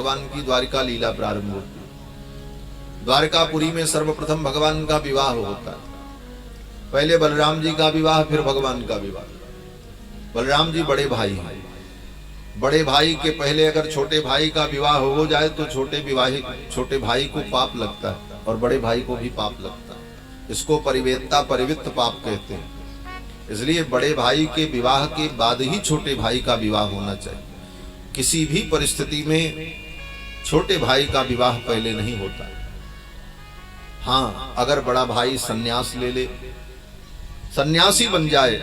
भगवान की द्वारिका लीला प्रारंभ होती है। द्वारकापुरी में सर्वप्रथम भगवान का विवाह होता है। पहले बलराम जी का विवाह, फिर भगवान का विवाह। बलराम जी बड़े भाई हैं। बड़े भाई के पहले अगर छोटे भाई का विवाह हो जाए तो छोटे भाई को पाप लगता है और बड़े भाई को भी पाप लगता है। इसको परिवेत्ता परिवित्त पाप कहते हैं। इसलिए बड़े भाई के विवाह के बाद ही छोटे भाई का विवाह होना चाहिए। किसी भी परिस्थिति में छोटे भाई का विवाह पहले नहीं होता। हाँ, अगर बड़ा भाई सन्यास ले ले, सन्यासी बन जाए,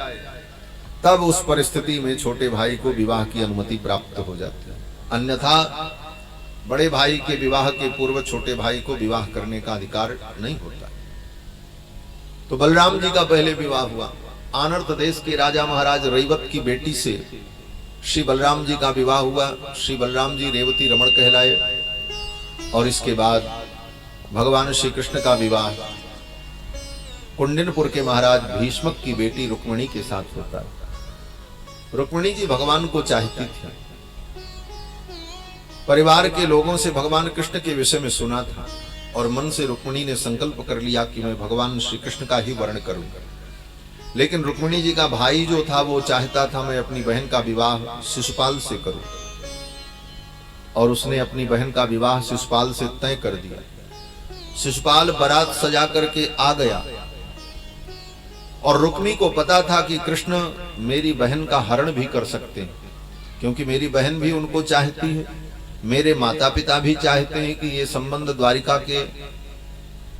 तब उस परिस्थिति में छोटे भाई को विवाह की अनुमति प्राप्त हो जाती है। अन्यथा बड़े भाई के विवाह के पूर्व छोटे भाई को विवाह करने का अधिकार नहीं होता। तो बलराम जी का पहले विवाह हुआ। आनर्त देश के राजा महाराज रैवत की बेटी से श्री बलराम जी का विवाह हुआ। श्री बलराम जी रेवती रमण कहलाए। और इसके बाद भगवान श्री कृष्ण का विवाह कुंडिनपुर के महाराज भीष्मक की बेटी रुक्मिणी के साथ होता है। रुक्मिणी जी भगवान को चाहती थी। परिवार के लोगों से भगवान कृष्ण के विषय में सुना था और मन से रुक्मिणी ने संकल्प कर लिया कि मैं भगवान श्री कृष्ण का ही वर्ण करूंगा। लेकिन रुक्मिणी जी का भाई जो था वो चाहता था मैं अपनी बहन का विवाह शिशुपाल से करूं, और उसने अपनी बहन का विवाह शिशुपाल से तय कर दिया। शिशुपाल बारात सजा करके आ गया और रुक्मिणी को पता था कि कृष्ण मेरी बहन का हरण भी कर सकते हैं, क्योंकि मेरी बहन भी उनको चाहती है, मेरे माता पिता भी चाहते हैं कि ये संबंध द्वारिका के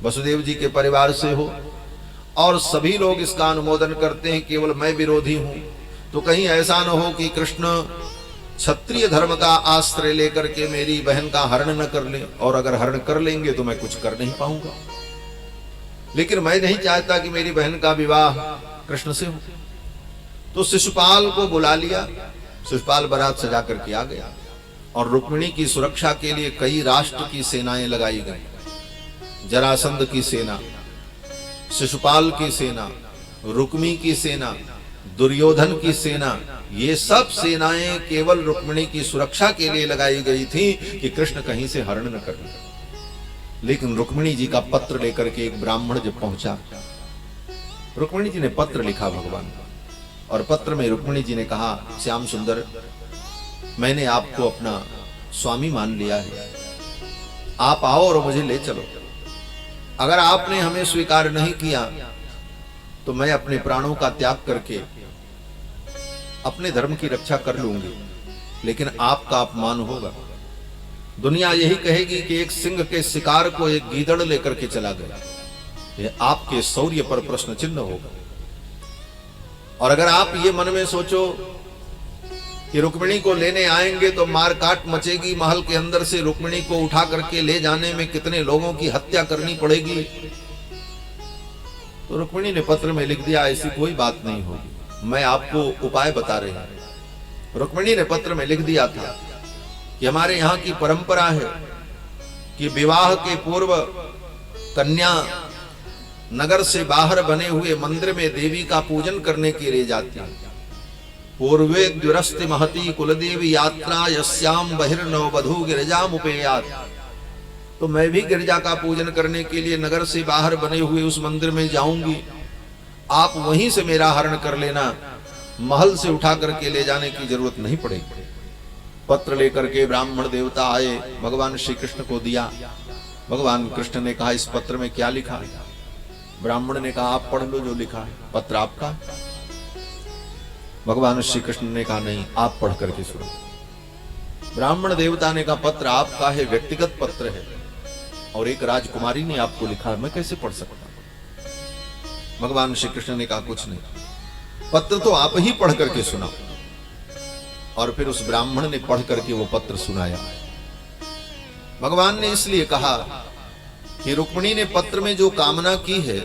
वसुदेव जी के परिवार से हो, और सभी लोग इसका अनुमोदन करते हैं, केवल मैं विरोधी हूं। तो कहीं ऐसा न हो कि कृष्ण क्षत्रिय धर्म का आश्रय लेकर के मेरी बहन का हरण न कर ले, और अगर हरण कर लेंगे तो मैं कुछ कर नहीं पाऊंगा। लेकिन मैं नहीं चाहता कि मेरी बहन का विवाह कृष्ण से हो। तो शिशुपाल को बुला लिया। शिशुपाल बारात सजा करके आ गया और रुक्मिणी की सुरक्षा के लिए कई राष्ट्र की सेनाएं लगाई गई। जरासंध की सेना, शिशुपाल की सेना, रुक्मी की सेना, दुर्योधन की सेना, ये सब सेनाएं केवल रुक्मिणी की सुरक्षा के लिए लगाई गई थी कि कृष्ण कहीं से हरण न कर ले। लेकिन रुक्मिणी जी का पत्र लेकर के एक ब्राह्मण जब पहुंचा, रुक्मिणी जी ने पत्र लिखा भगवान को, और पत्र में रुक्मिणी जी ने कहा, श्याम सुंदर, मैंने आपको अपना स्वामी मान लिया है, आप आओ और मुझे ले चलो। अगर आपने हमें स्वीकार नहीं किया तो मैं अपने प्राणों का त्याग करके अपने धर्म की रक्षा कर लूंगी, लेकिन आपका अपमान होगा। दुनिया यही कहेगी कि एक सिंह के शिकार को एक गीदड़ लेकर के चला गया। यह आपके शौर्य पर प्रश्न चिन्ह होगा। और अगर आप ये मन में सोचो कि रुक्मिणी को लेने आएंगे तो मारकाट मचेगी, महल के अंदर से रुक्मिणी को उठा करके ले जाने में कितने लोगों की हत्या करनी पड़ेगी, तो रुक्मिणी ने पत्र में लिख दिया, ऐसी कोई बात नहीं होगी, मैं आपको उपाय बता रही हूं। रुक्मिणी ने पत्र में लिख दिया था कि हमारे यहाँ की परंपरा है कि विवाह के पूर्व कन्या नगर से बाहर बने हुए मंदिर में देवी का पूजन करने के लिए जाती है। पूर्वे द्विरस्ति महती कुलदेवी यात्रा यस्याम बहिर्नव वधू गिरजामुपेयात। तो मैं भी गिरजा का पूजन करने के लिए नगर से बाहर बने हुए उस मंदिर में जाऊंगी, आप वहीं से मेरा हरण कर लेना, महल से उठा करके ले जाने की जरूरत नहीं पड़ेगी। पत्र लेकर के ब्राह्मण देवता आए, भगवान श्री कृष्ण को दिया। भगवान कृष्ण ने कहा, इस पत्र में क्या लिखा है? ब्राह्मण ने कहा, आप पढ़ लो जो लिखा है, पत्र आपका। भगवान श्री कृष्ण ने कहा, नहीं, आप पढ़ करके सुनो। ब्राह्मण देवता ने कहा, पत्र आपका है, व्यक्तिगत पत्र है, और एक राजकुमारी ने आपको लिखा है, मैं कैसे पढ़ सकता? भगवान श्री कृष्ण ने कहा, कुछ नहीं, पत्र तो आप ही पढ़ करके सुनाओ। और फिर उस ब्राह्मण ने पढ़ करके वो पत्र सुनाया। भगवान ने इसलिए कहा कि रुक्मिणी ने पत्र में जो कामना की है,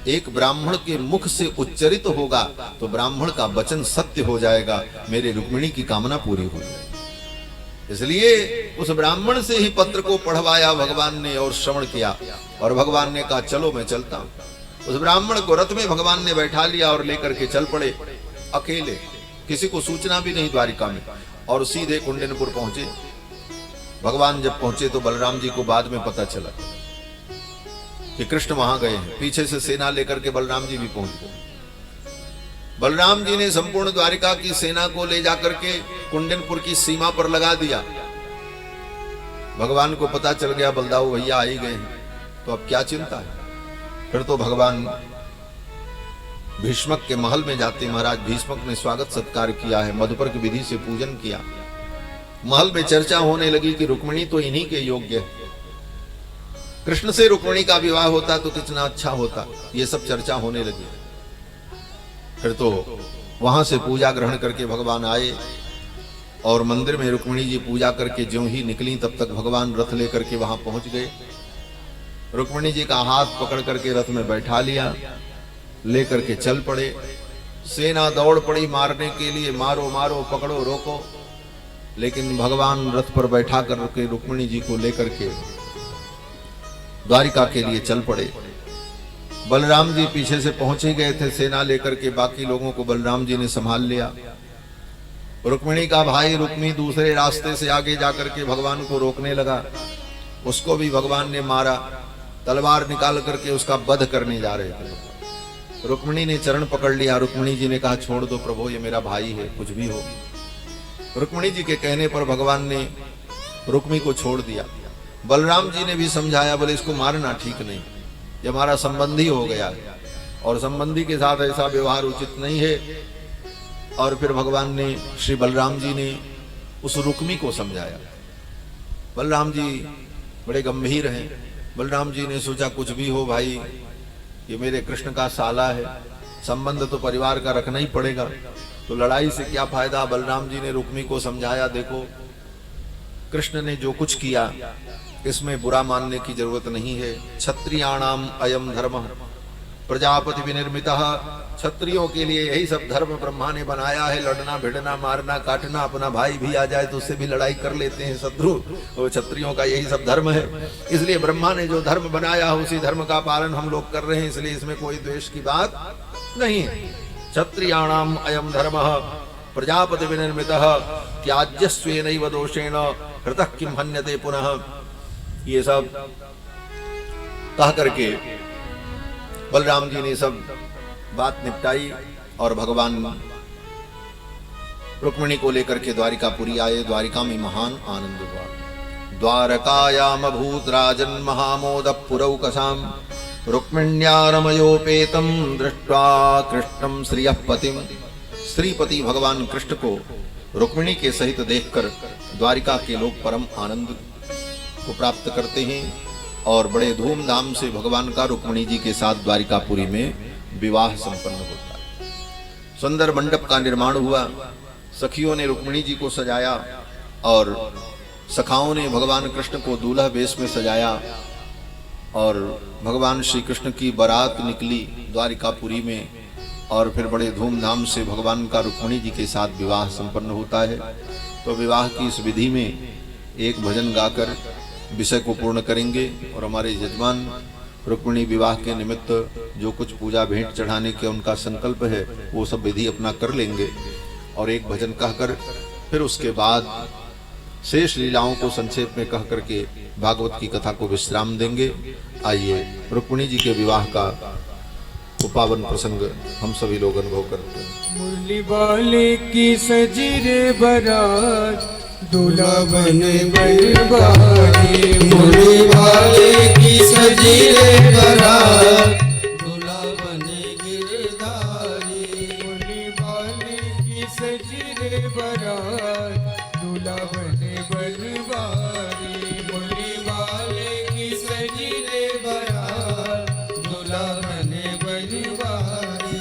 एक ब्राह्मण के मुख से उच्चरित होगा तो ब्राह्मण का वचन सत्य हो जाएगा, मेरे रुक्मिणी की कामना पूरी हो जाएगी। इसलिए उस ब्राह्मण से ही पत्र को पढ़वाया भगवान ने और श्रवण किया। और भगवान ने कहा, चलो मैं चलता हूं। उस ब्राह्मण को रथ में भगवान ने बैठा लिया और लेकर के चल पड़े अकेले, किसी को सूचना भी नहीं द्वारिका में, और सीधे कुंडिनपुर पहुंचे। भगवान जब पहुंचे तो बलराम जी को बाद में पता चला कि कृष्ण वहां गए हैं। पीछे से सेना लेकर के बलराम जी भी पहुंच गए। बलराम जी ने संपूर्ण द्वारिका की सेना को ले जाकर के कुंडनपुर की सीमा पर लगा दिया। भगवान को पता चल गया बलदाऊ भैया आ ही गए हैं, तो अब क्या चिंता है। फिर तो भगवान भीष्मक के महल में जाते महाराज भीष्मक ने स्वागत सत्कार किया है, मधुपर्क विधि से पूजन किया। महल में चर्चा होने लगी कि रुक्मिणी तो इन्हीं के योग्य है, कृष्ण से रुक्मिणी का विवाह होता तो कितना अच्छा होता, ये सब चर्चा होने लगी। फिर तो वहां से पूजा ग्रहण करके भगवान आए और मंदिर में रुक्मिणी जी पूजा करके ज्यों ही निकली तब तक भगवान रथ लेकर के वहां पहुंच गए। रुक्मिणी जी का हाथ पकड़ करके रथ में बैठा लिया, लेकर के चल पड़े। सेना दौड़ पड़ी मारने के लिए, मारो मारो पकड़ो रोको, लेकिन भगवान रथ पर बैठा करके रुक्मिणी जी को लेकर के द्वारिका के लिए चल पड़े। बलराम जी पीछे से पहुंच ही गए थे सेना लेकर के, बाकी लोगों को बलराम जी ने संभाल लिया। रुक्मिणी का भाई रुक्मी दूसरे रास्ते से आगे जाकर के भगवान को रोकने लगा, उसको भी भगवान ने मारा, तलवार निकाल करके उसका वध करने जा रहे थे। रुक्मिणी ने चरण पकड़ लिया। रुक्मिणी जी ने कहा छोड़ दो प्रभु, ये मेरा भाई है, कुछ भी हो। रुक्मिणी जी के कहने पर भगवान ने रुक्मी को छोड़ दिया। बलराम जी ने भी समझाया, बोले इसको मारना ठीक नहीं, ये हमारा संबंधी हो गया है और संबंधी के साथ ऐसा व्यवहार उचित नहीं है। और फिर भगवान ने, श्री बलराम जी ने उस रुक्मी को समझाया। बलराम जी बड़े गंभीर हैं। बलराम जी ने सोचा कुछ भी हो भाई, ये मेरे कृष्ण का साला है, संबंध तो परिवार का रखना ही पड़ेगा, तो लड़ाई से क्या फायदा। बलराम जी ने रुक्मी को समझाया, देखो कृष्ण ने जो कुछ किया इसमें बुरा मानने की जरूरत नहीं है। क्षत्रियाणाम अयम धर्म प्रजापति विनिर्मितः, क्षत्रियों के लिए यही सब धर्म ब्रह्मा ने बनाया है, लड़ना भिड़ना मारना काटना। अपना भाई भी आ जाए तो उससे भी लड़ाई कर लेते हैं शत्रु, वो क्षत्रियों का यही सब धर्म है। इसलिए ब्रह्मा ने जो धर्म बनाया है उसी धर्म का पालन हम लोग कर रहे हैं, इसलिए इसमें कोई द्वेष की बात नहीं है। क्षत्रियाणाम अयम धर्म प्रजापति विनिर्मितः त्याज्यस्वेनैव दोषेण कृतः किम हन्यते पुनः। ये सब कह करके बलराम जी ने सब बात निपटाई और भगवान रुक्मिणी को लेकर के द्वारिकापुरी आए। द्वारिका में महान आनंद हुआ। द्वारकायाम भूत राजन महामोद पुरौकसाम रुक्मिण्या रमयोपेतम दृष्ट्वा कृष्णम श्रियः पतिम। श्रीपति भगवान कृष्ण को रुक्मिणी के सहित देखकर द्वारिका के लोग परम आनंद को प्राप्त करते हैं और बड़े धूमधाम से भगवान का रुक्मिणी जी के साथ द्वारिकापुरी में विवाह संपन्न होता है। सुंदर मंडप का निर्माण हुआ। सखियों ने रुक्मिणी जी को सजाया और सखाओं ने भगवान कृष्ण को दूल्हा वेश में सजाया और भगवान श्री कृष्ण की बारात निकली द्वारिकापुरी में और फिर बड़े धूमधाम से भगवान का रुक्मिणी जी के साथ विवाह संपन्न होता है। तो विवाह की इस विधि में एक भजन गाकर विषय को पूर्ण करेंगे और हमारे यजमान रुक्मिणी विवाह के निमित्त जो कुछ पूजा भेंट चढ़ाने के उनका संकल्प है वो सब विधि अपना कर लेंगे और एक भजन कहकर फिर उसके बाद शेष लीलाओं को संक्षेप में कह करके भागवत की कथा को विश्राम देंगे। आइए रुक्मिणी जी के विवाह का पावन प्रसंग हम सभी लोग अनुभव करते हैं। मुरली वाले की सजी रे बारात दूल्हा बने बरबारी। मुरली वाले की सजी रे बारात दूल्हा बने गिरधारी। मुरली वाले की सजी रे बारात दूल्हा बने बरबारी। मुरली वाले की सजी रे बारात दूल्हा बने बनवारी।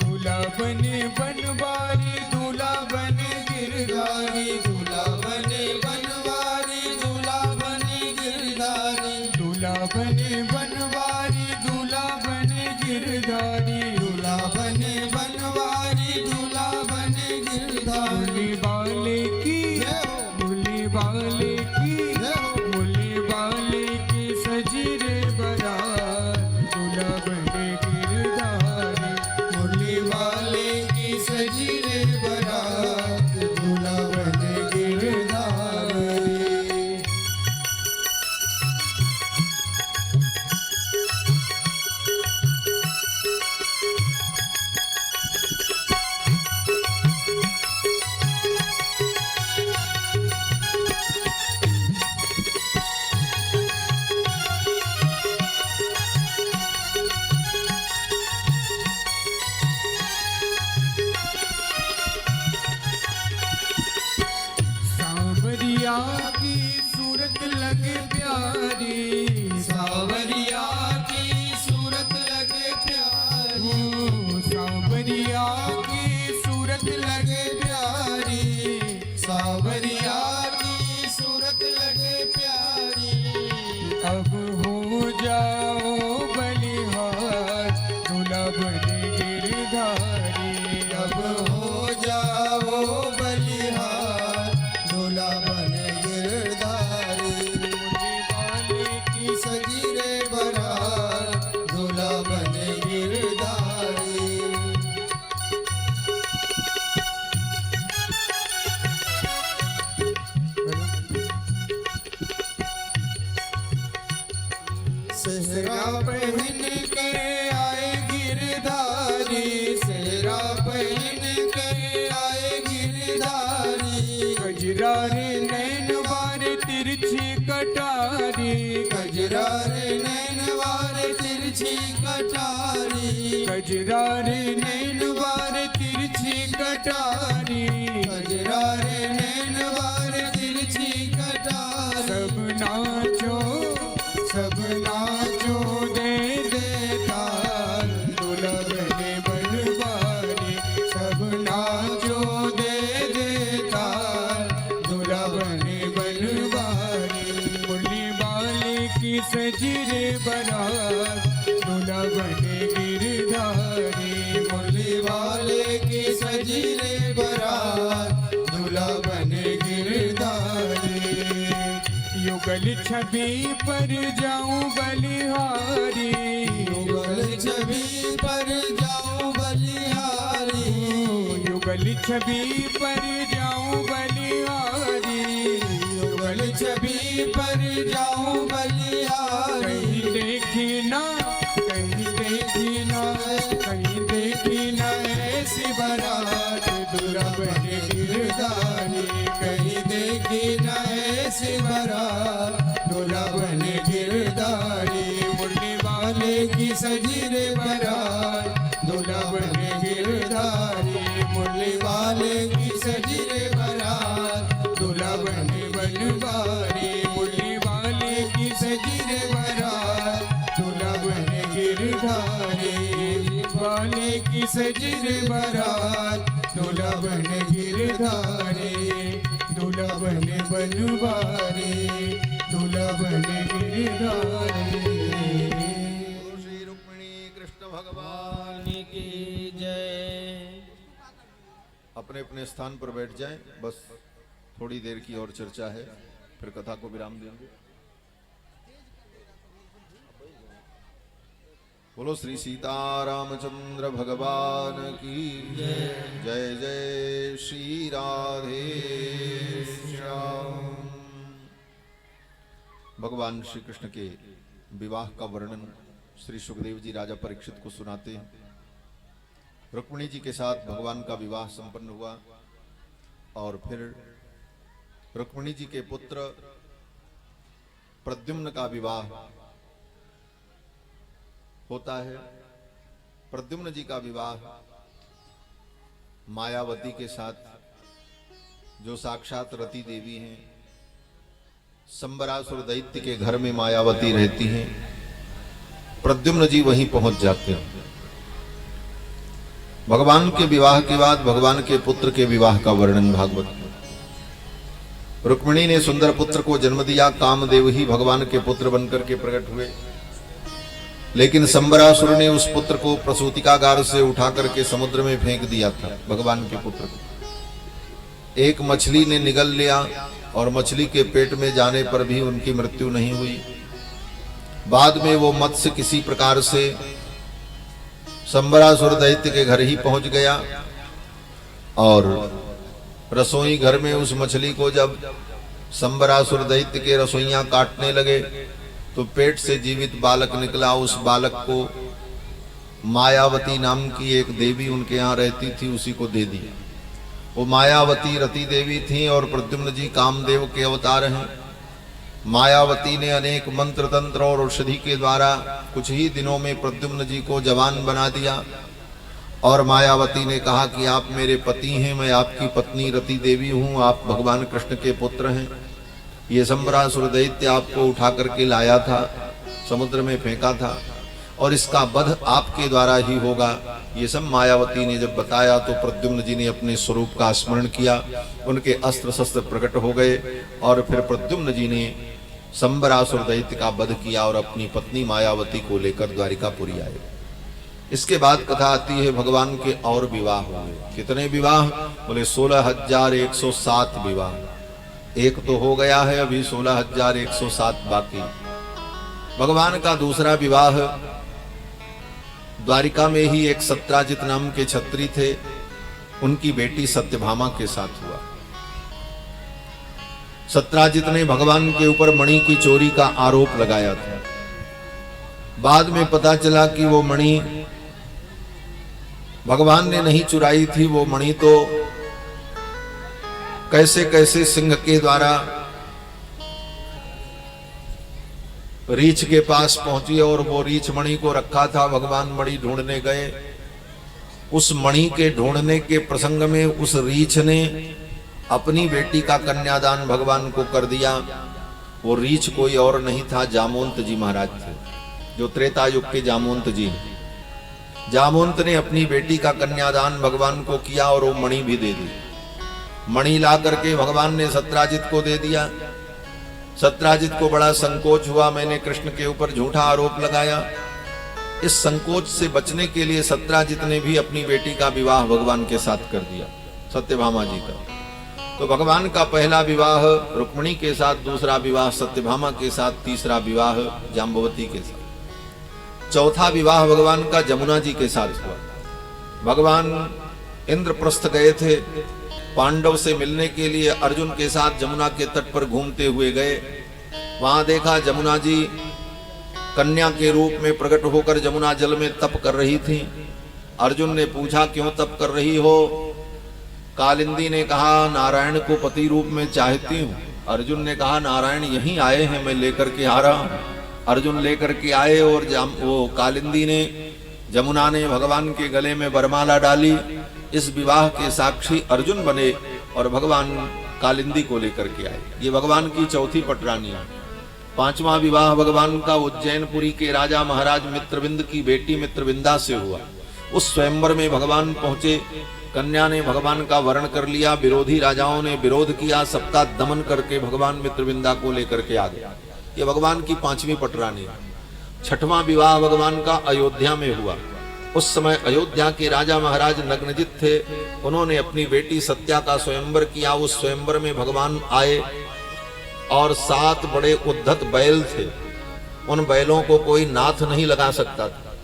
दूल्हा बने बनवारी दूल्हा बने गिरधारी। दूल्हा बने बनवारी दूल्हा बने गिरधारी। दूल्हा बने बनवारी सूरत लगे प्यारी, सावरिया की सूरत लगे प्यारी, सांवरिया की सूरत लगे प्यारी, सावरिया की सूरत लगे प्यारी। अब हो जाओ बलिहार, दूल्हा बने गिरधारी। अब हो जाओ बलिहार, दूल्हा बने गिरधारी। वाले की सजी रे बरात, दूल्हा बने गिरधारी। सेहरा पहन के आए गिरधारी, सेहरा पहन के आए गिरधारी। गजरा रे नैन वार तिरछी कटारी, गजरा रे नैन वार तिरछी कटारी, गजरा रे नैन वार तिरछी कटारी। गजरा रे नैन वार तिरछी कटारी। सब नाचो दे दे ताल, दूल्हा बने बनवारी। सब नाचो दे दे ताल, दूल्हा बने बनवारी। मुरली वाले की सजी रे बारात, दूल्हा बने गिरधारी। मुरली वाले की सजी रे बारात, दूल्हा बने गिरधारी। युगल छवि पर जाऊं बलिहारी, युगल छवि पर जाऊं बलिहारी, युगल छवि पर जाऊं बलिहारी। युगल छवि पर जाऊं बलिहारी। कहीं देखी ना, कहीं देखी ना, कहीं देखी ना ऐसी बारात, दूल्हा बने गिरधारी। कहीं देखी न ऐसी बारात, दूल्हा बने गिरधारी। मुरली वाले की सजी रे बारात, दूल्हा बने गिरधारी। मुरली वाले की सजी रे बारात, दूल्हा बने बनवारी। मुरली वाले की सजी रे बारात, दूल्हा बने गिरधारी। वाले की सजी रे बारात, दूल्हा बने गिरधारी, दूल्हा बने बनवारी, दूल्हा बने गिरधारी। श्री रुक्मिणी कृष्ण भगवान की जय। अपने अपने स्थान पर बैठ जाएं, बस थोड़ी देर की और चर्चा है, फिर कथा को विराम देंगे। बोलो श्री सीतारामचंद्र भगवान की जय जय श्री राधे श्याम। भगवान श्री कृष्ण के विवाह का वर्णन श्री सुखदेव जी राजा परीक्षित को सुनाते हैं। रुक्मिणी जी के साथ भगवान का विवाह संपन्न हुआ और फिर रुक्मिणी जी के पुत्र प्रद्युम्न का विवाह होता है। प्रद्युम्न जी का विवाह मायावती के साथ, जो साक्षात रति देवी हैं, संबरासुर दैत्य के घर में मायावती रहती हैं। प्रद्युम्न जी वहीं पहुंच जाते हैं। भगवान के विवाह के बाद भगवान के पुत्र के विवाह का वर्णन भागवत में। रुक्मिणी ने सुंदर पुत्र को जन्म दिया, कामदेव ही भगवान के पुत्र बनकर के प्रकट हुए, लेकिन संबरासुर ने उस पुत्र को प्रसूतिकागार से उठा करके समुद्र में फेंक दिया था। भगवान के पुत्र को एक मछली ने निगल लिया और मछली के पेट में जाने पर भी उनकी मृत्यु नहीं हुई। बाद में वो मत्स्य किसी प्रकार से संबरासुर दैत्य के घर ही पहुंच गया और रसोई घर में उस मछली को जब संबरासुर दैत्य के रसोइयां काटने लगे तो पेट से जीवित बालक निकला। उस बालक को मायावती नाम की एक देवी उनके यहाँ रहती थी, उसी को दे दिया। वो मायावती रति देवी थी और प्रद्युम्न जी कामदेव के अवतार हैं। मायावती ने अनेक मंत्र तंत्र और औषधि के द्वारा कुछ ही दिनों में प्रद्युम्न जी को जवान बना दिया और मायावती ने कहा कि आप मेरे पति हैं, मैं आपकी पत्नी रति देवी हूँ, आप भगवान कृष्ण के पुत्र हैं। ये संबरासुर दैत्य आपको उठा करके लाया था, समुद्र में फेंका था, और इसका वध आपके द्वारा ही होगा। ये सब मायावती ने जब बताया तो प्रद्युम्न जी ने अपने स्वरूप का स्मरण किया, उनके अस्त्र शस्त्र प्रकट हो गए, और फिर प्रद्युम्न जी ने संबरासुर दैत्य का वध किया और अपनी पत्नी मायावती को लेकर द्वारिकापुरी आए। इसके बाद कथा आती है भगवान के और विवाह हुए। कितने विवाह? बोले 16,107 विवाह। एक तो हो गया है, अभी 16,107 बाकी। भगवान का दूसरा विवाह द्वारिका में ही एक सत्राजित नाम के छत्री थे, उनकी बेटी सत्यभामा के साथ हुआ। सत्राजित ने भगवान के ऊपर मणि की चोरी का आरोप लगाया था। बाद में पता चला कि वो मणि भगवान ने नहीं चुराई थी, वो मणि तो कैसे कैसे सिंह के द्वारा रीछ के पास पहुंची और वो रीछ मणि को रखा था। भगवान मणि ढूंढने गए, उस मणि के ढूंढने के प्रसंग में उस रीछ ने अपनी बेटी का कन्यादान भगवान को कर दिया। वो रीछ कोई और नहीं था, जामवंत जी महाराज थे, जो त्रेता युग के जामवंत जी। जामवंत ने अपनी बेटी का कन्यादान भगवान को किया और वो मणि भी दे दी। मणि ला करके भगवान ने सत्राजित को दे दिया। सत्राजित को बड़ा संकोच हुआ, मैंने कृष्ण के ऊपर झूठा आरोप लगाया। इस संकोच से बचने के लिए सत्राजित ने भी अपनी बेटी का विवाह भगवान के साथ कर दिया, सत्यभामा जी का। तो भगवान का पहला विवाह रुक्मिणी के साथ, दूसरा विवाह सत्यभामा के साथ, तीसरा विवाह जाम्बवती के साथ, चौथा विवाह भगवान का जमुना जी के साथ हुआ। भगवान इंद्रप्रस्थ गए थे, पांडव से मिलने के लिए अर्जुन के साथ जमुना के तट पर घूमते हुए गए। वहां देखा जमुना जी कन्या के रूप में प्रकट होकर जमुना जल में तप कर रही थी। अर्जुन ने पूछा, क्यों तप कर रही हो? कालिंदी ने कहा, नारायण को पति रूप में चाहती हूँ। अर्जुन ने कहा, नारायण यहीं आए हैं, मैं लेकर के आ रहा हूँ। अर्जुन लेकर के आए और वो कालिंदी ने, जमुना ने भगवान के गले में वरमाला डाली। इस विवाह के साक्षी अर्जुन बने और भगवान कालिंदी को लेकर के आए। ये भगवान की चौथी पटरानी है। पांचवा विवाह भगवान का उज्जैनपुरी के राजा महाराज मित्रविंद की बेटी मित्रविंदा से हुआ। उस स्वयंवर में भगवान पहुंचे, कन्या ने भगवान का वर्ण कर लिया, विरोधी राजाओं ने विरोध किया, सबका दमन करके भगवान मित्रविंदा को लेकर के आ गया। ये भगवान की पांचवी पटरानी। छठवां विवाह भगवान का अयोध्या में हुआ। उस समय अयोध्या के राजा महाराज नग्नजित थे, उन्होंने अपनी बेटी सत्या का स्वयंवर किया। उस स्वयंवर में भगवान आए और 7 बड़े उद्धत बैल थे, उन बैलों को कोई नाथ नहीं लगा सकता था।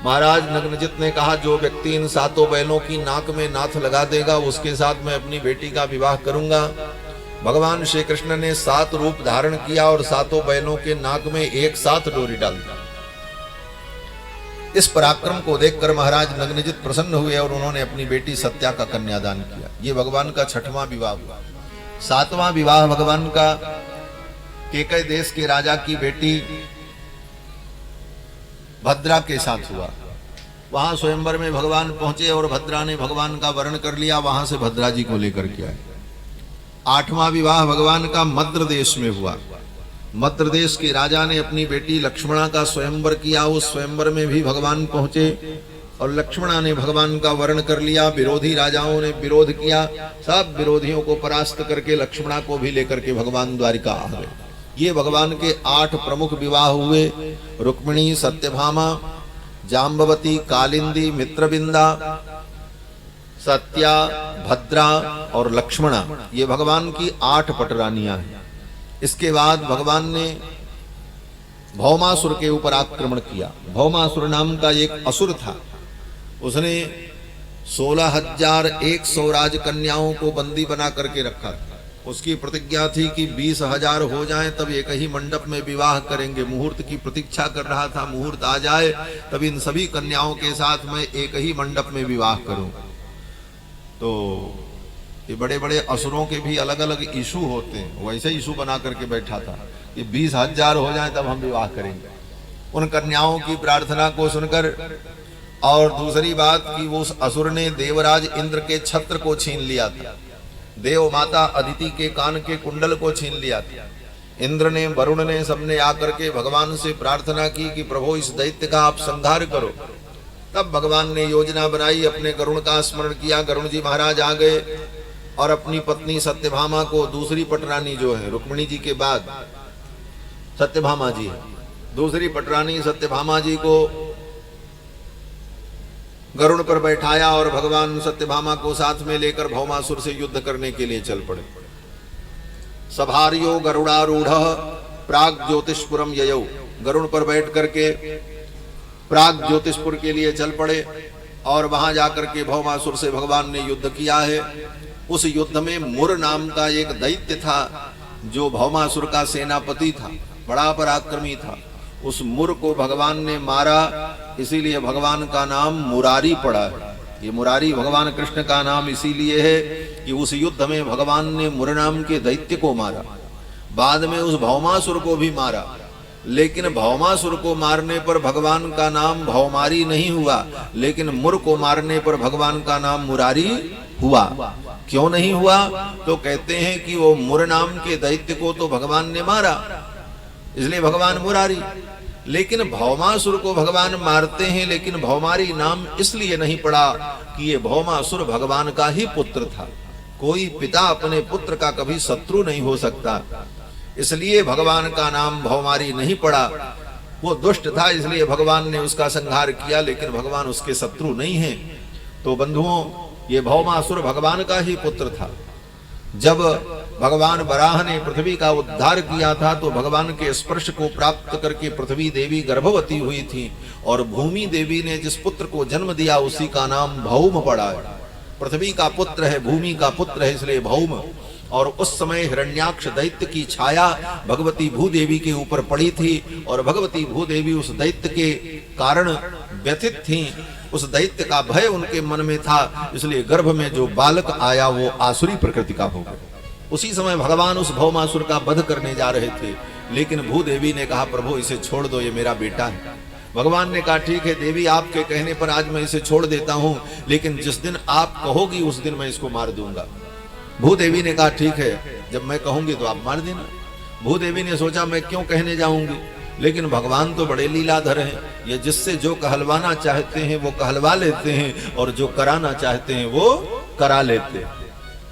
महाराज नग्नजित ने कहा, जो व्यक्ति इन 7 बैलों की नाक में नाथ लगा देगा उसके साथ मैं अपनी बेटी का विवाह करूंगा। भगवान श्री कृष्ण ने 7 रूप धारण किया और 7 बैलों के नाक में एक साथ डोरी डाल दी। इस पराक्रम को देखकर महाराज नग्नजित प्रसन्न हुए और उन्होंने अपनी बेटी सत्या का कन्यादान किया। ये भगवान का छठवां विवाह हुआ। 7वां विवाह भगवान का केकय देश के राजा की बेटी भद्रा के साथ हुआ। वहां स्वयंवर में भगवान पहुंचे और भद्रा ने भगवान का वर्ण कर लिया, वहां से भद्रा जी को लेकर के आए। 8वां विवाह भगवान का मद्र देश में हुआ। मद्र देश के राजा ने अपनी बेटी लक्ष्मणा का स्वयंवर किया। उस स्वयंवर में भी भगवान पहुंचे और लक्ष्मणा ने भगवान का वर्ण कर लिया। विरोधी राजाओं ने विरोध किया, सब विरोधियों को परास्त करके लक्ष्मणा को भी लेकर के भगवान द्वारिका आ गए। ये भगवान के 8 प्रमुख विवाह हुए। रुक्मिणी, सत्यभामा, जाम्बवती, कालिंदी, मित्रविंदा, सत्या, भद्रा और लक्ष्मणा, ये भगवान की 8 पटरानियां हैं। इसके बाद भगवान ने भौमासुर के ऊपर आक्रमण किया। भौमासुर नाम का एक असुर था, उसने 16,100 राजकन्याओं को बंदी बना करके रखा था। उसकी प्रतिज्ञा थी कि 20,000 हो जाएं तब एक ही मंडप में विवाह करेंगे। मुहूर्त की प्रतीक्षा कर रहा था, मुहूर्त आ जाए तब इन सभी कन्याओं के साथ मैं एक ही मंडप में विवाह करूं। तो ये बड़े बड़े असुरों के भी अलग अलग इशू होते हैं, वैसे इशू बना करके बैठा था कि 20,000 हो जाए तब हम विवाह करेंगे। उन कन्याओं की प्रार्थना को सुनकर, और दूसरी बात कि वो उस असुर ने देवराज इंद्र के छत्र को छीन लिया था। देव माता अदिति के कान के कुंडल को छीन लिया था। इंद्र ने, वरुण ने, सबने आकर के भगवान से प्रार्थना की कि प्रभु इस दैत्य का आप संहार करो। तब भगवान ने योजना बनाई, अपने गरुण का स्मरण किया। गरुण जी महाराज आ गए और अपनी पत्नी सत्यभामा को, दूसरी पटरानी जो है रुक्मिणी जी के बाद सत्यभामा जी है, दूसरी पटरानी सत्यभामा जी को गरुड़ पर बैठाया और भगवान सत्यभामा को साथ में लेकर भौमासुर से युद्ध करने के लिए चल पड़े। सभार्यो गरुड़ारूढ़ प्राग ज्योतिषपुरम ययौ, गरुड़ पर बैठ करके प्राग ज्योतिषपुर के लिए चल पड़े और वहां जाकर के भौमासुर से भगवान ने युद्ध किया है। उस युद्ध में मुर नाम का एक दैत्य था जो भौमासुर का सेनापति था, बड़ा पराक्रमी था। उस मुर को भगवान ने मारा, इसीलिए भगवान का नाम मुरारी पड़ा है। ये मुरारी भगवान कृष्ण का नाम इसीलिए है कि उस युद्ध में भगवान ने मुर नाम के दैत्य को मारा। बाद में उस भौमासुर को भी मारा, लेकिन भौमासुर को मारने पर भगवान का नाम भौमारी नहीं हुआ, लेकिन मुर को मारने पर भगवान का नाम मुरारी हुआ। क्यों नहीं हुआ? तो कहते हैं कि वो मुर नाम के दैत्य को तो भगवान ने मारा, इसलिए भगवान मुरारी। लेकिन भौमासुर को भगवान मारते हैं, लेकिन भौमारी नाम इसलिए नहीं पड़ा कि ये भौमासुर भगवान का ही पुत्र था। कोई पिता अपने पुत्र का कभी शत्रु नहीं हो सकता, इसलिए भगवान का नाम भौमारी नहीं पड़ा। वो दुष्ट था, इसलिए भगवान ने उसका संहार किया, लेकिन भगवान उसके शत्रु नहीं है। तो बंधुओं, ये भौमासुर भगवान का ही पुत्र था। जब भगवान वराह ने पृथ्वी का उद्धार किया था तो भगवान के स्पर्श को प्राप्त करके पृथ्वी देवी गर्भवती हुई थी और भूमि देवी ने जिस पुत्र को जन्म दिया उसी का नाम भौम पड़ा है। पृथ्वी का पुत्र है, भूमि का पुत्र है, इसलिए भौम। और उस समय हिरण्याक्ष दैत्य की छाया भगवती भूदेवी के ऊपर पड़ी थी और भगवती भूदेवी उस दैत्य के कारण व्यथित थी। उस दैत्य का भय उनके मन में था, इसलिए गर्भ में जो बालक आया वो आसुरी प्रकृति का हो गया। उसी समय भगवान उस भौमासुर का वध करने जा रहे थे, लेकिन भूदेवी ने कहा प्रभु इसे छोड़ दो, ये मेरा बेटा है। भगवान ने कहा ठीक है देवी, आपके कहने पर आज मैं इसे छोड़ देता हूं, लेकिन जिस दिन आप कहोगी उस दिन मैं इसको मार दूंगा। भूदेवी ने कहा ठीक है, जब मैं कहूंगी तो आप मार देना। भूदेवी ने सोचा मैं क्यों कहने जाऊंगी, लेकिन भगवान तो बड़े लीलाधर हैं, ये जिससे जो कहलवाना चाहते हैं वो कहलवा लेते हैं और जो कराना चाहते हैं वो करा लेते हैं।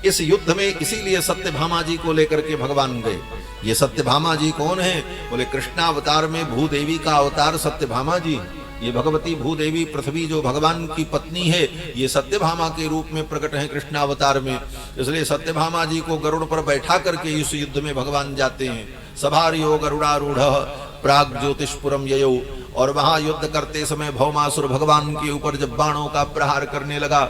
इस युद्ध में इसीलिए सत्यभामा जी को लेकर के भगवान गए। ये सत्यभामा जी कौन है? बोले कृष्णावतार में भूदेवी का अवतार सत्यभामा जी। ये भगवती भूदेवी पृथ्वी जो भगवान की पत्नी है, ये सत्यभामा के रूप में प्रकट है कृष्णावतार में। इसलिए सत्यभामा जी को गरुड़ पर बैठा करके इस युद्ध में भगवान जाते हैं। सभार्यो गरुड़ारूढ़ प्राग ज्योतिषपुरम ययौ। और वहां युद्ध करते समय भौमासुर भगवान के ऊपर जब बाणों का प्रहार करने लगा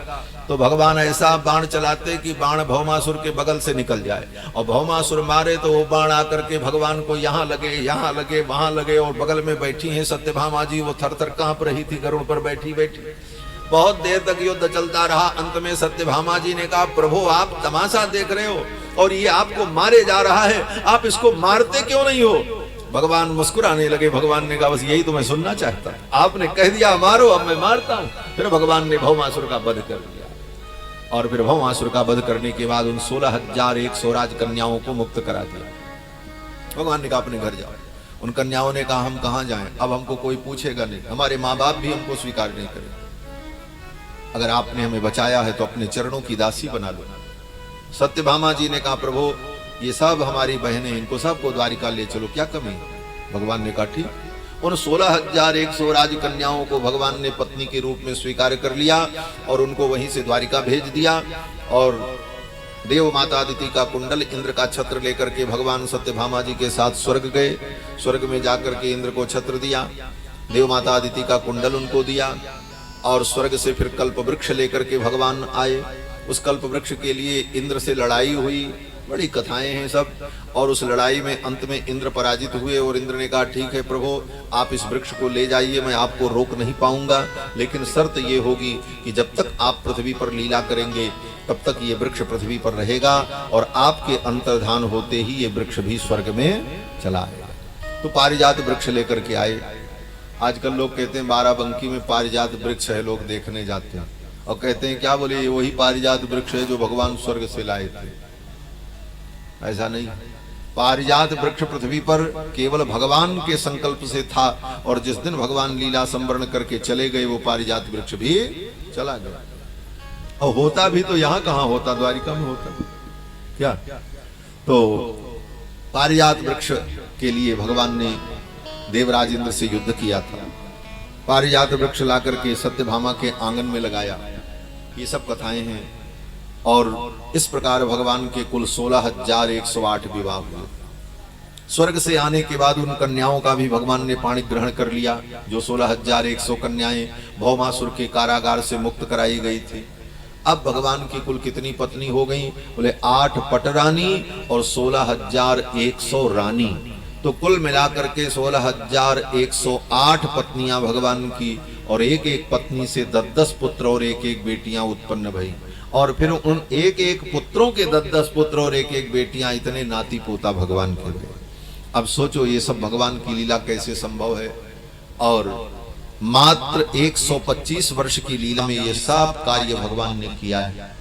तो भगवान ऐसा बाण चलाते कि बाण भौमासुर के बगल से निकल जाए, और भौमासुर मारे तो वो बाण आकर के भगवान को यहाँ लगे वहां लगे। और बगल में बैठी हैं सत्यभामा जी, वो थर थर कांप रही थी गरुड़ पर बैठी बैठी। बहुत देर तक युद्ध चलता रहा। अंत में सत्यभामा जी ने कहा प्रभु आप तमाशा देख रहे हो और ये आपको मारे जा रहा है, आप इसको मारते क्यों नहीं हो? भगवान मुस्कुराने लगे। भगवान ने कहा बस यही तो मैं सुनना चाहता, आपने कह दिया मारो, अब मैं मारता हूं। फिर भगवान ने भौमासुर का वध कर दिया और फिर भौमासुर का वध करने के बाद उन 16,100 राजकन्याओं को मुक्त करा दिया। भगवान ने कहा अपने घर जाओ। उन कन्याओं ने कहा हम कहां जाएं, अब हमको कोई पूछेगा नहीं, हमारे माँ बाप भी हमको स्वीकार नहीं करें। अगर आपने हमें बचाया है तो अपने चरणों की दासी बना लो। सत्यभामा जी ने कहा प्रभु ये सब हमारी बहनें, इनको सबको द्वारिका ले चलो, क्या कमी है? भगवान ने कहा ठीक। उन 16,100 राजकन्याओं को भगवान ने पत्नी के रूप में स्वीकार कर लिया और उनको वहीं से द्वारिका भेज दिया। और देव माता अदिति का कुंडल, इंद्र का छत्र लेकर के भगवान सत्यभामा जी के साथ स्वर्ग गए। स्वर्ग में जाकर के इंद्र को छत्र दिया, देव माता अदिति का कुंडल उनको दिया और स्वर्ग से फिर कल्प वृक्ष लेकर के भगवान आए। उस कल्प वृक्ष के लिए इंद्र से लड़ाई हुई, बड़ी कथाएं हैं सब। और उस लड़ाई में अंत में इंद्र पराजित हुए और इंद्र ने कहा ठीक है प्रभु आप इस वृक्ष को ले जाइए, मैं आपको रोक नहीं पाऊंगा, लेकिन शर्त ये होगी कि जब तक आप पृथ्वी पर लीला करेंगे तब तक ये वृक्ष पृथ्वी पर रहेगा और आपके अंतर्धान होते ही ये वृक्ष भी स्वर्ग में चला आएगा। तो पारिजात वृक्ष लेकर के आए। आजकल लोग कहते हैं बाराबंकी में पारिजात वृक्ष है, लोग देखने जाते हैं और कहते हैं क्या बोले ये वही पारिजात वृक्ष है जो भगवान स्वर्ग से लाए थे। ऐसा नहीं। पारिजात वृक्ष पृथ्वी पर केवल भगवान के संकल्प से था, और जिस दिन भगवान लीला संवरण करके चले गए वो पारिजात वृक्ष भी चला गया। और होता भी तो यहाँ कहाँ होता, द्वारिका में होता क्या। तो पारिजात वृक्ष के लिए भगवान ने देवराज इंद्र से युद्ध किया था। पारिजात वृक्ष ला करके सत्यभामा के आंगन में लगाया। ये सब कथाएं हैं। और इस प्रकार भगवान के कुल 16,108 विवाह हुए। स्वर्ग से आने के बाद उन कन्याओं का भी भगवान ने पाणी ग्रहण कर लिया, जो 16,100 कन्याएं भौमासुर के कारागार से मुक्त कराई गई थी। अब भगवान की कुल कितनी पत्नी हो गई, बोले 8 पटरानी और 16,100 रानी। तो कुल मिलाकर के 16,108 पत्नियां भगवान की, और एक एक पत्नी से 10-10 पुत्र और एक एक बेटियां उत्पन्न भई। और फिर उन एक एक पुत्रों के 10-10 पुत्र और एक एक बेटियां, इतने नाती पोता भगवान के हुए। अब सोचो ये सब भगवान की लीला कैसे संभव है। और मात्र 125 वर्ष की लीला में ये सब कार्य भगवान ने किया है।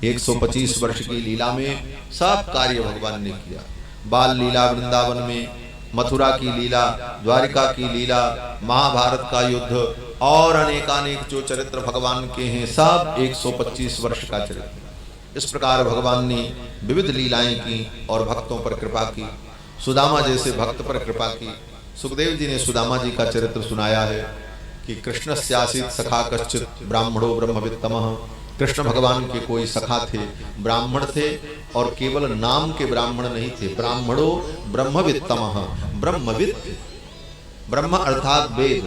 125 वर्ष की लीला में सब कार्य भगवान ने किया। बाल लीला वृंदावन में, मथुरा की लीला, द्वारिका की लीला, महाभारत का युद्ध और अनेकानेक जो चरित्र भगवान के हैं, सब 125 वर्ष का चरित्र। इस प्रकार भगवान ने विविध लीलाएं की और भक्तों पर कृपा की। सुदामा जैसे भक्त पर कृपा की। सुखदेव जी ने सुदामा जी का चरित्र सुनाया है कि कृष्णस्यासीत सखा कश्चित ब्राह्मणो ब्रह्मवित्तमः। कृष्ण भगवान के कोई सखा थे, ब्राह्मण थे, और केवल नाम के ब्राह्मण नहीं थे। ब्राह्मणो ब्रह्मवित्तमः, ब्रह्मवित्त, ब्रह्म अर्थात वेद,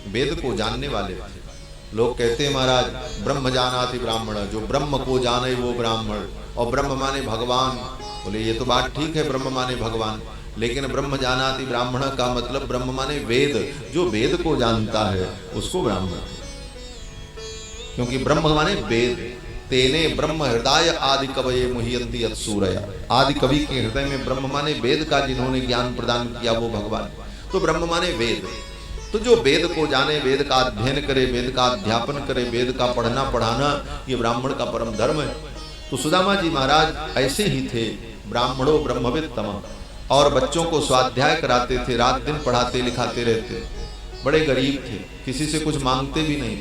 वेद को जानने वाले थे। लोग कहते हैं महाराज ब्रह्म जानाति ब्राह्मण, जो ब्रह्म को जाने वो ब्राह्मण। और ब्रह्म माने भगवान। बोले ये तो बात ठीक है, ब्रह्म माने भगवान, लेकिन ब्रह्म जानाति ब्राह्मण का मतलब ब्रह्म माने वेद। जो वेद को जानता है उसको ब्राह्मण, क्योंकि ब्रह्म माने वेद। तेने ब्रह्म हृदय आदि कवये मुह्यन्ति यत्सूरया। आदि कवि के हृदय में ब्रह्म माने वेद का जिन्होंने ज्ञान प्रदान किया वो भगवान। तो ब्रह्म माने वेद। तो जो वेद को जाने, वेद का अध्ययन करे, वेद का अध्यापन करे, वेद का पढ़ना पढ़ाना, ये ब्राह्मण का परम धर्म है। तो सुदामा जी महाराज ऐसे ही थे, ब्राह्मणों ब्रह्मवित्तम। और बच्चों को स्वाध्याय कराते थे, रात दिन पढ़ाते लिखाते रहते। बड़े गरीब थे, किसी से कुछ मांगते भी नहीं,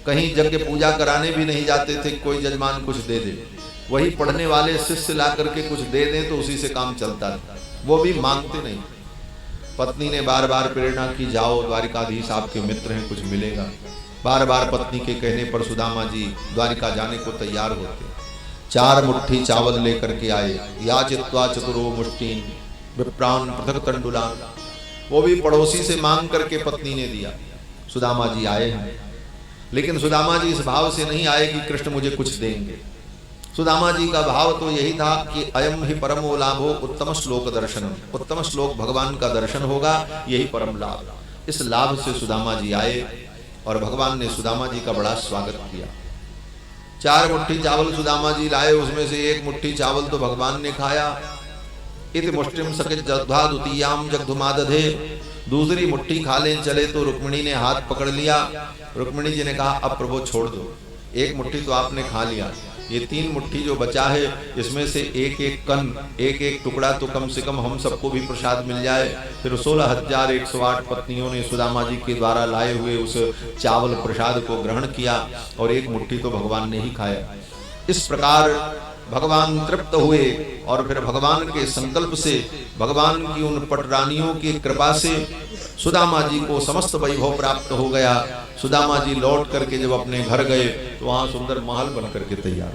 कहीं यज्ञ पूजा कराने भी नहीं जाते थे कोई जजमान कुछ दे दे। वही पढ़ने वाले शिष्य ला करके कुछ दे दें तो उसी से काम चलता था, वो भी मांगते नहीं। पत्नी ने बार बार प्रेरणा की, जाओ द्वारिकाधीश आपके मित्र हैं, कुछ मिलेगा। बार बार पत्नी के कहने पर सुदामा जी द्वारिका जाने को तैयार होते। 4 मुट्ठी चावल लेकर के आए। याचित्वा चतुरो मुष्टीन विप्रान पृथक तंडुलान। वो भी पड़ोसी से मांग करके पत्नी ने दिया। सुदामा जी आए हैं, लेकिन सुदामा जी इस भाव से नहीं आए कि कृष्ण मुझे कुछ देंगे। सुदामा जी का भाव तो यही था कि अयम ही परमो लाभो उत्तम श्लोक दर्शन। उत्तम श्लोक भगवान का दर्शन होगा, यही परम लाभ। इस लाभ से सुदामा जी आए और भगवान ने सुदामा जी का बड़ा स्वागत किया। 4 मुट्ठी चावल सुदामा जी लाए, उसमें से 1 मुट्ठी चावल तो भगवान ने खाया। इति मुष्टिम सकित जग्ध्वा द्वितीयाम जग्धुमादधे। दूसरी मुट्ठी खा लें चले तो रुक्मिणी ने हाथ पकड़ लिया। रुक्मिणी जी ने कहा अब प्रभु छोड़ दो, 1 मुट्ठी तो आपने खा लिया, ये 3 मुट्ठी जो बचा है इसमें से एक एक कण, एक एक टुकड़ा तो कम से कम हम सबको भी प्रसाद मिल जाए। फिर 16,108 पत्नियों ने सुदामा जी के द्वारा लाए हुए उस चावल प्रसाद को ग्रहण किया और 1 मुट्ठी तो भगवान ने ही खाया। इस प्रकार भगवान तृप्त हुए और फिर भगवान के संकल्प से, भगवान की उन पटरानियों की कृपा से सुदामा जी को समस्त वैभव प्राप्त हो गया। सुदामा जी लौट करके जब अपने घर गए तो वहां सुंदर महल बन करके तैयार।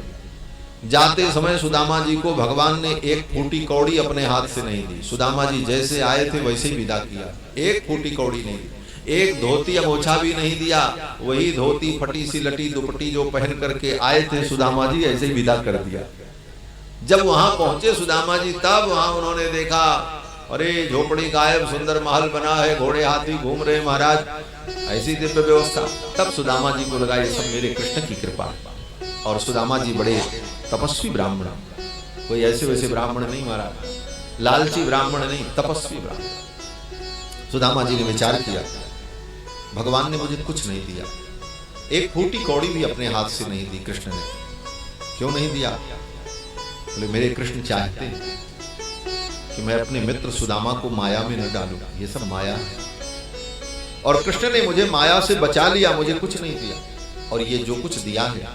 जाते समय सुदामा जी को भगवान ने 1 फूटी कौड़ी अपने हाथ से नहीं दी। सुदामा जी जैसे आए थे वैसे ही विदा किया, 1 फूटी कौड़ी नहीं दी। 1 धोती अमोछा भी नहीं दिया, वही धोती फटी सी लटी दुपट्टी जो पहन करके आए थे सुदामा जी ऐसे ही विदा कर दिया। जब वहां पहुंचे सुदामा जी, तब वहां उन्होंने देखा अरे झोपड़ी गायब, सुंदर महल बना है, घोड़े हाथी घूम रहे महाराज, ऐसी दिव्य व्यवस्था। तब सुदामा जी को लगा ये सब मेरे कृष्ण की कृपा। और सुदामा जी बड़े तपस्वी ब्राह्मण, कोई ऐसे वैसे ब्राह्मण नहीं महाराज, लालची ब्राह्मण नहीं, तपस्वी ब्राह्मण। सुदामा जी ने विचार किया भगवान ने मुझे कुछ नहीं दिया, 1 फूटी कौड़ी भी अपने हाथ से नहीं दी कृष्ण ने। क्यों नहीं दिया? बोले मेरे कृष्ण चाहते हैं कि मैं अपने मित्र सुदामा को माया में न डालूं, ये सब माया है। और कृष्ण ने मुझे माया से बचा लिया, मुझे कुछ नहीं दिया। और ये जो कुछ दिया है,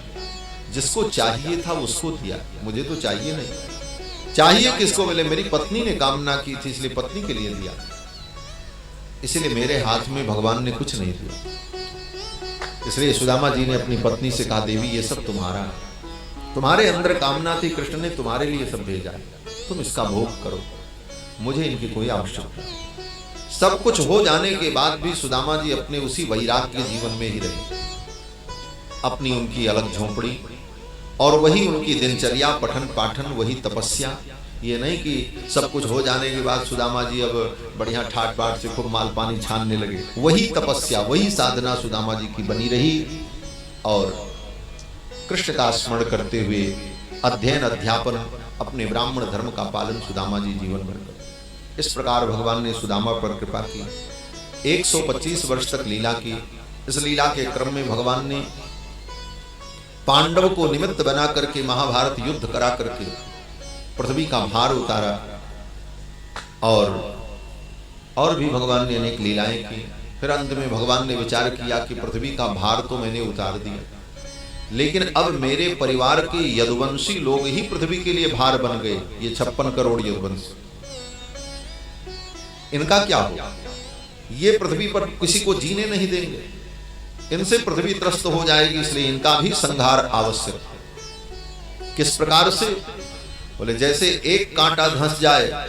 जिसको चाहिए था उसको दिया, मुझे तो चाहिए नहीं। चाहिए किसको मिले? मेरी पत्नी ने कामना की थी, इसलिए पत्नी के लिए दिया। इसलिए मेरे हाथ में भगवान ने कुछ नहीं दिया। इसलिए सुदामा जी ने अपनी पत्नी से कहा, देवी ये सब तुम्हारा है, तुम्हारे अंदर कामना थी, कृष्ण ने तुम्हारे लिए सब भेजा है, तुम इसका भोग करो, मुझे इनकी कोई आवश्यकता नहीं। सब कुछ हो जाने के बाद भी सुदामा जी अपने उसी वैराग्य जीवन में ही रहे। अपनी उनकी अलग झोंपड़ी और वही उनकी दिनचर्या, पठन पाठन, वही तपस्या। ये नहीं कि सब कुछ हो जाने के बाद सुदामा जी अब बढ़िया ठाट बाट से खूब माल पानी छानने लगे। वही तपस्या, वही साधना सुदामा जी की बनी रही। और कृष्ण का स्मरण करते हुए अध्ययन अध्यापन, अपने ब्राह्मण धर्म का पालन सुदामा जी जीवन भर कर। इस प्रकार भगवान ने सुदामा पर कृपा की। 125 वर्ष तक लीला की। इस लीला के क्रम में भगवान ने पांडव को निमित्त बना करके महाभारत युद्ध करा करके पृथ्वी का भार उतारा। और भी भगवान ने अनेक लीलाएं की। फिर अंत में भगवान ने विचार किया कि पृथ्वी का भार तो मैंने उतार दिया, लेकिन अब मेरे परिवार के यदुवंशी लोग ही पृथ्वी के लिए भार बन गए। ये 56 करोड़ यदुवंशी, इनका क्या होगा? ये पृथ्वी पर किसी को जीने नहीं देंगे, इनसे पृथ्वी त्रस्त हो जाएगी, इसलिए इनका भी संहार आवश्यक है। किस प्रकार से? बोले जैसे एक कांटा धंस जाए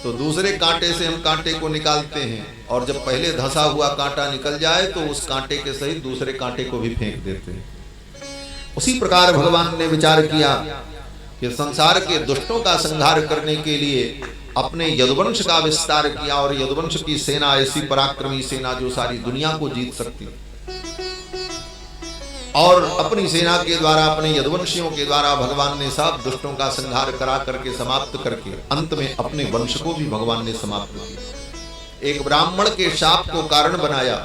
तो दूसरे कांटे से हम कांटे को निकालते हैं, और जब पहले धंसा हुआ कांटा निकल जाए तो उस कांटे के सहित दूसरे कांटे को भी फेंक देते हैं। उसी प्रकार भगवान ने विचार किया कि संसार के दुष्टों का संहार करने के लिए अपने यदुवंश का विस्तार किया। और यदुवंश की सेना ऐसी पराक्रमी सेना जो सारी दुनिया को जीत सकती, और अपनी सेना के द्वारा, अपने यदुवंशियों के द्वारा भगवान ने सब दुष्टों का संहार करा करके समाप्त करके अंत में अपने वंश को भी भगवान ने समाप्त किया। एक ब्राह्मण के शाप को कारण बनाया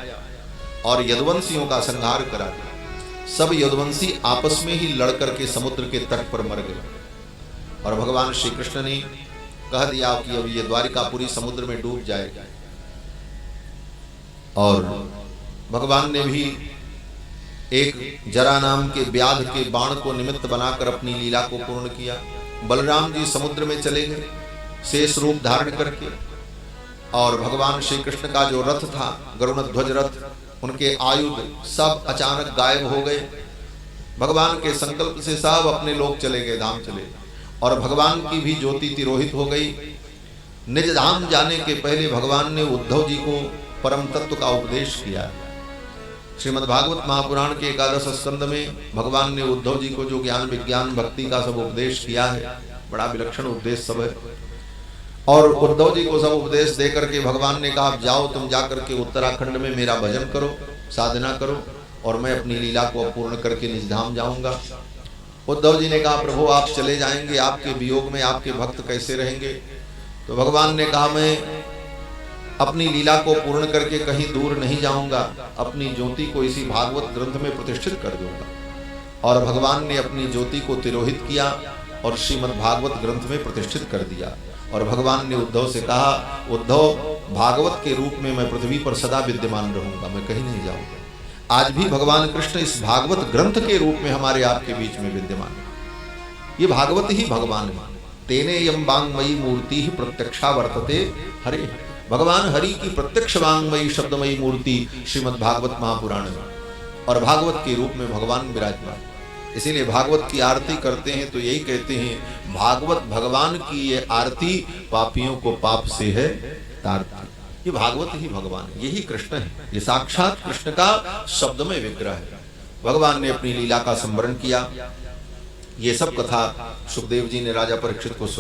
और यदुवंशियों का संहार करा। सब यदुवंशी आपस में ही लड़ करके समुद्र के तट पर मर गए। और भगवान श्री कृष्ण ने कह दिया कि अब ये द्वारिकापुरी समुद्र में डूब जाएगा। और भगवान ने भी एक जरा नाम के व्याध के बाण को निमित्त बनाकर अपनी लीला को पूर्ण किया। बलराम जी समुद्र में चले गए शेष रूप धारण करके, और भगवान श्री कृष्ण का जो रथ था, गरुड़ ध्वज रथ, उनके आयुध सब अचानक गायब हो गए। भगवान के संकल्प से सब अपने लोग चले गए, धाम चले गए। और भगवान की भी ज्योति तिरोहित हो गई। निज धाम जाने के पहले भगवान ने उद्धव जी को परम तत्व का उपदेश किया। श्रीमद् भागवत महापुराण के 11 स्कंद में भगवान ने उद्धव जी को जो ज्ञान विज्ञान भक्ति का सब उपदेश किया है, बड़ा विलक्षण उपदेश सब है। और उद्धव जी को सब उपदेश दे करके भगवान ने कहा, जाओ तुम जाकर के उत्तराखंड में मेरा भजन करो, साधना करो, और मैं अपनी लीला को अपूर्ण करके निज धाम जाऊंगा। उद्धव जी ने कहा, प्रभु आप चले जाएंगे, आपके वियोग में आपके भक्त कैसे रहेंगे? तो भगवान ने कहा, मैं अपनी लीला को पूर्ण करके कहीं दूर नहीं जाऊंगा, अपनी ज्योति को इसी भागवत ग्रंथ में प्रतिष्ठित कर दूंगा। और भगवान ने अपनी ज्योति को तिरोहित किया और श्रीमद् भागवत ग्रंथ में प्रतिष्ठित कर दिया। और भगवान ने उद्धव से कहा, उद्धव भागवत के रूप में मैं पृथ्वी पर सदा विद्यमान रहूंगा, मैं कहीं नहीं जाऊंगा। आज भी भगवान कृष्ण इस भागवत ग्रंथ के रूप में हमारे आपके बीच में विद्यमान है। ये भागवत ही भगवान है। तेने यम वांगमयी मूर्ति ही प्रत्यक्षा वर्तते हरे। भगवान हरि की प्रत्यक्ष वांगमयी शब्दमयी मूर्ति श्रीमद् भागवत महापुराण में, और भागवत के रूप में भगवान विराजमान। इसीलिए भागवत की आरती करते हैं तो यही कहते हैं, भागवत भगवान की ये आरती पापियों को पाप से है तारती। ये भागवत ही भगवान है, यही कृष्ण है, ये साक्षात कृष्ण का शब्दमय विग्रह है। भगवान ने अपनी लीला का स्मरण किया। ये सब कथा सुखदेव जी ने राजा परीक्षित को सुना।